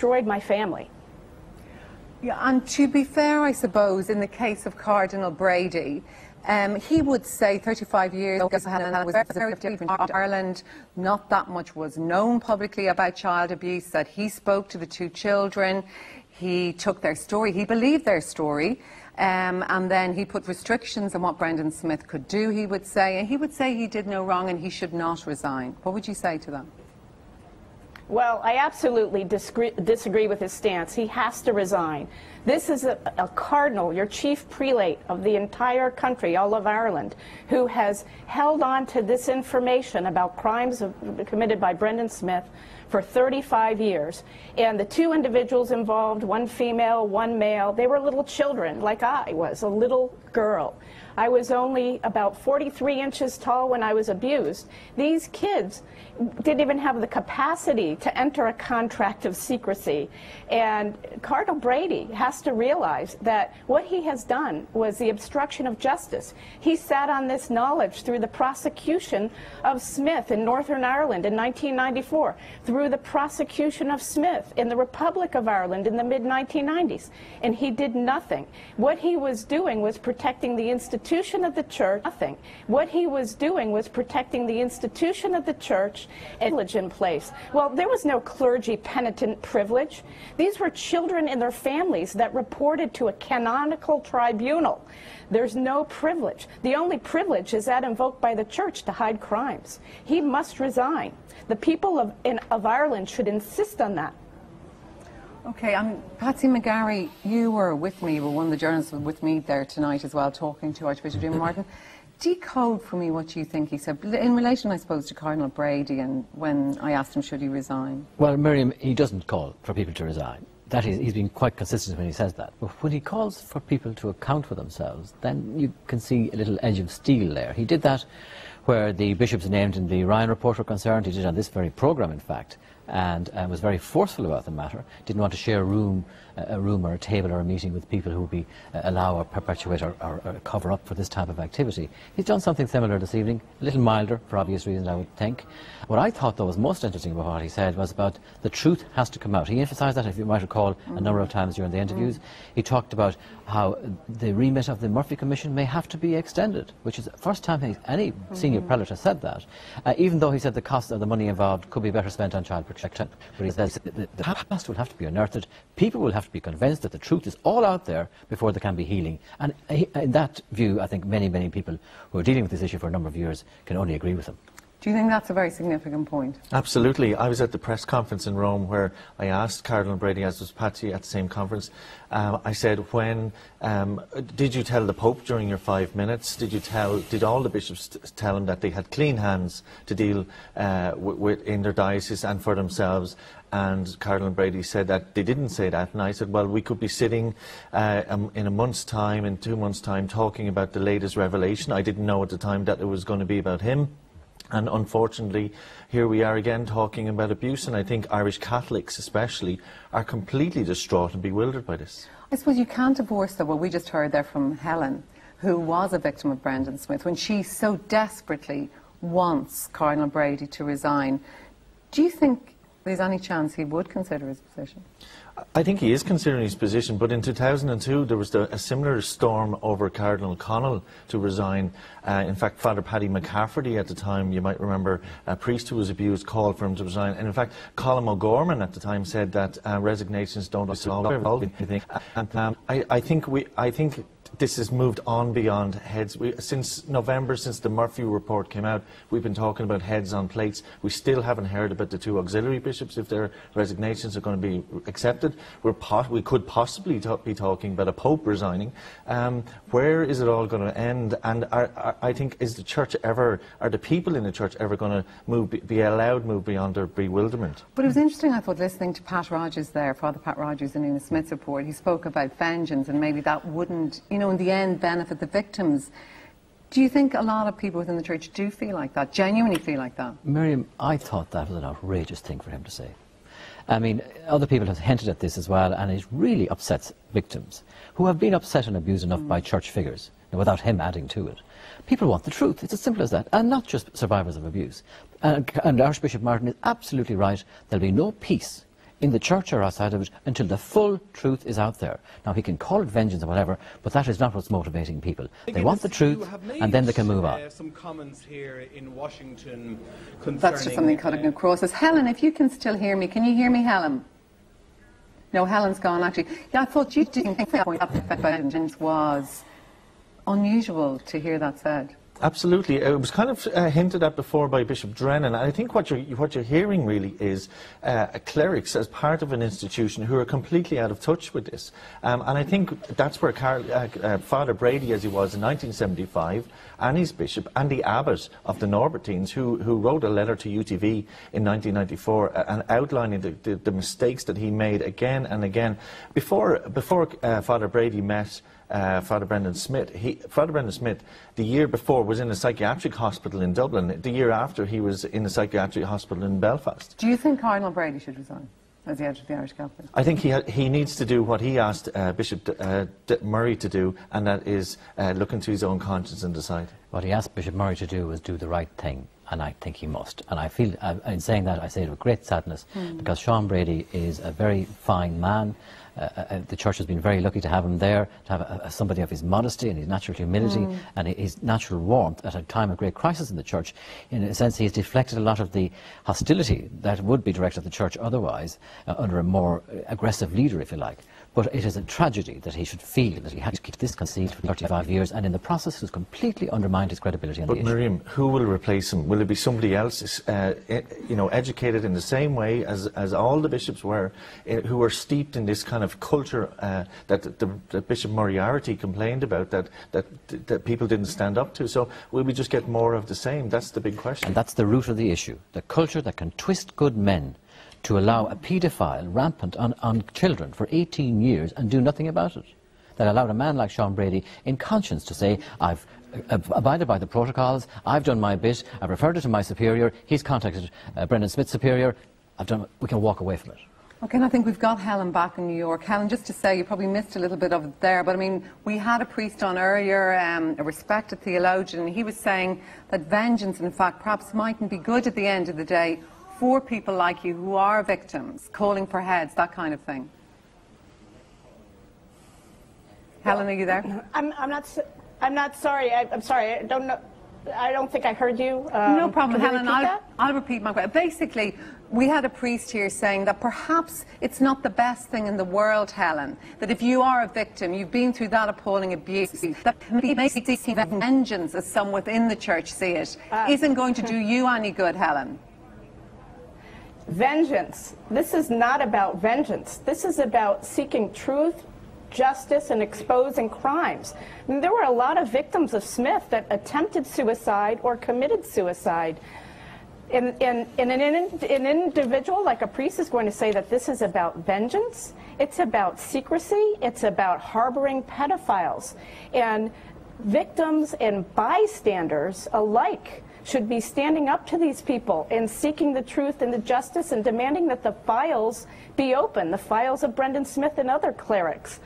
destroyed my family. Yeah, and to be fair, I suppose, in the case of Cardinal Brady, he would say 35 years ago was very different. Ireland, not that much was known publicly about child abuse, that he spoke to the two children, he took their story, he believed their story, and then he put restrictions on what Brendan Smith could do, he would say, and he would say he did no wrong and he should not resign. What would you say to that? Well, I absolutely disagree with his stance. He has to resign. This is a cardinal, your chief prelate of the entire country, all of Ireland, who has held on to this information about crimes committed by Brendan Smith for 35 years. And the two individuals involved, one female, one male, they were little children, like I was, a little girl. I was only about 43 inches tall when I was abused. These kids didn't even have the capacity to enter a contract of secrecy. And Cardinal Brady has to realize that what he has done was the obstruction of justice. He sat on this knowledge through the prosecution of Smith in Northern Ireland in 1994, through the prosecution of Smith in the Republic of Ireland in the mid-1990s, and he did nothing. What he was doing was protecting the institution of the church. Nothing. What he was doing was protecting the institution of the church and privilege in place. Well, there was no clergy penitent privilege. These were children and their families that reported to a canonical tribunal. There's no privilege. The only privilege is that invoked by the church to hide crimes. He must resign. The people of Ireland should insist on that. Okay, Patsy McGarry, you were with me, you were one of the journalists with me there tonight as well, talking to Archbishop Jim Martin. Decode for me what you think he said, in relation, I suppose, to Cardinal Brady and when I asked him should he resign. Well, Miriam, he doesn't call for people to resign. That is, he's been quite consistent when he says that. But when he calls for people to account for themselves, then you can see a little edge of steel there. He did that where the bishops named in the Ryan report were concerned. He did on this very programme, in fact, and was very forceful about the matter. Didn't want to share a room or a table or a meeting with people who would be allow or perpetuate or cover up for this type of activity. He's done something similar this evening, a little milder for obvious reasons, I would think. What I thought, though, was most interesting about what he said was about the truth has to come out. He emphasised that, if you might recall, a number of times during the interviews. He talked about how the remit of the Murphy Commission may have to be extended, which is the first time any senior prelate has said that, even though he said the cost of the money involved could be better spent on child protection. But he says the past will have to be unearthed, people will have to be convinced that the truth is all out there before there can be healing. And in that view, I think many, many people who are dealing with this issue for a number of years can only agree with him. Do you think that's a very significant point? Absolutely. I was at the press conference in Rome where I asked Cardinal Brady, as was Patsy at the same conference, I said, did you tell the Pope during your 5 minutes, did all the bishops tell him that they had clean hands to deal in their diocese and for themselves? And Cardinal Brady said that they didn't say that. And I said, well, we could be sitting in a month's time, in 2 months' time, talking about the latest revelation. I didn't know at the time that it was going to be about him. And unfortunately, here we are again talking about abuse, and I think Irish Catholics especially are completely distraught and bewildered by this. I suppose you can't divorce, though, what we just heard there from Helen, who was a victim of Brendan Smith, when she so desperately wants Cardinal Brady to resign. Do you think there's any chance he would consider his position? I think he is considering his position, but in 2002 there was a similar storm over Cardinal Connell to resign. In fact, Father Paddy McCafferty at the time, you might remember, a priest who was abused, called for him to resign. And in fact, Colin O'Gorman at the time said that resignations don't solve everything. I think this has moved on beyond heads. Since November, since the Murphy report came out, we've been talking about heads on plates. We still haven't heard about the two auxiliary bishops, if their resignations are going to be accepted. We could possibly be talking about a pope resigning. Where is it all going to end? And I think, is the church ever, are the people in the church ever going to be allowed to move beyond their bewilderment? But it was interesting, I thought, listening to Pat Rogers there, Father Pat Rogers in Una Smith's report. He spoke about vengeance, and maybe that wouldn't, in the end, benefit the victims. Do you think a lot of people within the church do feel like that, genuinely feel like that? Miriam, I thought that was an outrageous thing for him to say. I mean, other people have hinted at this as well, and it really upsets victims who have been upset and abused enough by church figures, without him adding to it. People want the truth. It's as simple as that, and not just survivors of abuse. And Archbishop Martin is absolutely right. There'll be no peace in the church or outside of it, until the full truth is out there. Now, he can call it vengeance or whatever, but that is not what's motivating people. They want the truth, and then they can move on. Some comments here in Washington concerning... That's just something cutting across us. Helen, if you can still hear me, can you hear me, Helen? No, Helen's gone, actually. Yeah, I thought you didn't think that vengeance was unusual to hear that said. Absolutely. It was kind of hinted at before by Bishop Drennan. I think what you're hearing really is clerics as part of an institution who are completely out of touch with this. And I think that's where Father Brady, as he was in 1975, and his bishop, and the abbot of the Norbertines, who wrote a letter to UTV in 1994 and outlining the mistakes that he made again and again. Before Father Brady met Father Brendan Smith. Father Brendan Smith, the year before, was in a psychiatric hospital in Dublin. The year after, he was in a psychiatric hospital in Belfast. Do you think Cardinal Brady should resign as the head of the Irish Catholic? I think he needs to do what he asked Bishop Murray to do, and that is look into his own conscience and decide. What he asked Bishop Murray to do was do the right thing, and I think he must. And I feel, in saying that, I say it with great sadness, because Sean Brady is a very fine man. The church has been very lucky to have him there, to have somebody of his modesty and his natural humility and his natural warmth at a time of great crisis in the church. In a sense, he has deflected a lot of the hostility that would be directed at the church otherwise under a more aggressive leader, if you like. But it is a tragedy that he should feel that he had to keep this conceit for 35 years, and in the process has completely undermined his credibility on the issue. But Miriam, who will replace him? Will it be somebody else, educated in the same way as all the bishops were, who were steeped in this kind of culture that Bishop Moriarty complained about, that people didn't stand up to? So will we just get more of the same? That's the big question. And that's the root of the issue. The culture that can twist good men to allow a paedophile rampant on children for 18 years and do nothing about it. That allowed a man like Sean Brady in conscience to say, I've abided by the protocols, I've done my bit, I've referred it to my superior, he's contacted Brendan Smith's superior, we can walk away from it. Okay, and I think we've got Helen back in New York. Helen, just to say, you probably missed a little bit of it there, but I mean, we had a priest on earlier, a respected theologian, and he was saying that vengeance, in fact, perhaps mightn't be good at the end of the day for people like you who are victims, calling for heads, that kind of thing. Helen, are you there? I'm not sorry. I'm sorry. I don't know. I don't think I heard you. No problem, Helen. I'll repeat my question. Basically, we had a priest here saying that perhaps it's not the best thing in the world, Helen, that if you are a victim, you've been through that appalling abuse, that maybe vengeance, as some within the church see it, isn't going to do you any good, Helen. Vengeance. This is not about vengeance. This is about seeking truth, justice, and exposing crimes. I mean, there were a lot of victims of Smith that attempted suicide or committed suicide. And an individual like a priest is going to say that this is about vengeance. It's about secrecy. It's about harboring pedophiles. And victims and bystanders alike should be standing up to these people and seeking the truth and the justice and demanding that the files be open, the files of Brendan Smith and other clerics.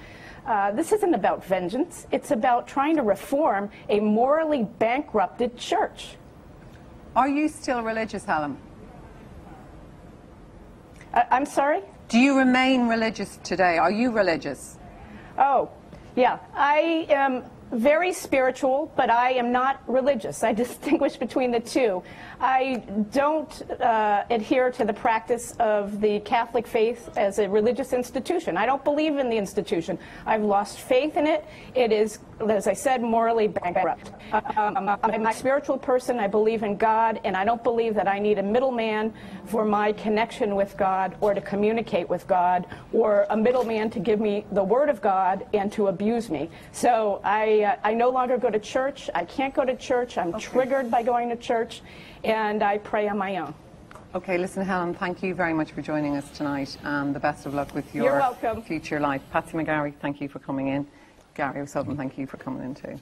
This isn't about vengeance. It's about trying to reform a morally bankrupted church. Are you still religious, Helen? I'm sorry? Do you remain religious today? Are you religious? Oh, yeah. I am very spiritual, but I am not religious. I distinguish between the two. I don't adhere to the practice of the Catholic faith as a religious institution. I don't believe in the institution. I've lost faith in it. It is, as I said, morally bankrupt. I'm a spiritual person. I believe in God, and I don't believe that I need a middleman for my connection with God or to communicate with God, or a middleman to give me the Word of God and to abuse me. So I no longer go to church. I can't go to church. I'm triggered by going to church, and I pray on my own. Okay, listen, Helen, thank you very much for joining us tonight, and the best of luck with your future life. Patsy McGarry, thank you for coming in. Gary O'Sullivan, thank you for coming in too.